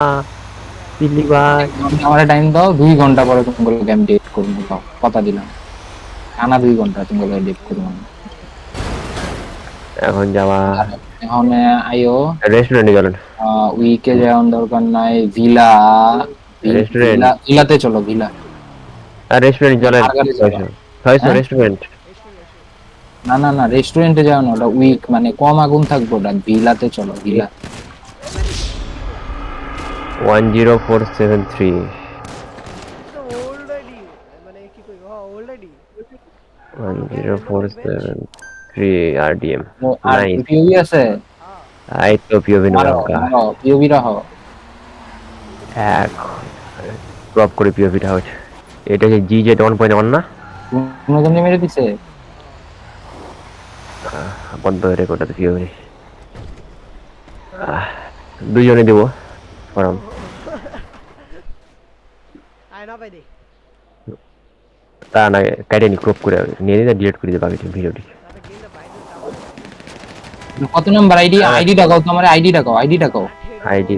দিল্লি ভাই আমার টাইম দাও 2 ঘন্টা পরে তুমি গেম ডেট করবো দাও কথা দিলাম টানা 2 ঘন্টা তুমি ডেট করবো এখন যাওয়া আর এখন আইও রেস্টুরেন্টে চলেন উইকে যাওয়ার দরকার নাই রেস্টুরেন্ট ভিলাতে চলো ভিলা আর রেস্টুরেন্ট চলেন বার্গারে চলো 600 হ্যাঁ রেস্টুরেন্ট না না না রেস্টুরেন্টে যাও না ওটা উইক মানে কম আগুন থাকবো ওটা ভিলাতে চলো ভিলা 10473 10473 RDM আর নাইস পিওভি আছে আই তো পিওভি মারো নঙ্কা মারো পিওভি রাখো এক ড্রপ করে পিওভিটা হচ্ছে এটা হচ্ছে GZ 1.1 না কোনজন মেরে দিছে বন্ধ রেকর্ডটা পিওভি দুইজনে দেবো ফরম তা না কাইটে নি ক্রপ করে নিয়ে নিয়ে ডিলিট করে দেবো আগে ভিডিওটি কত নাম্বার আইডি আইডি ডাকাও তোমার আইডি ডাকাও আইডি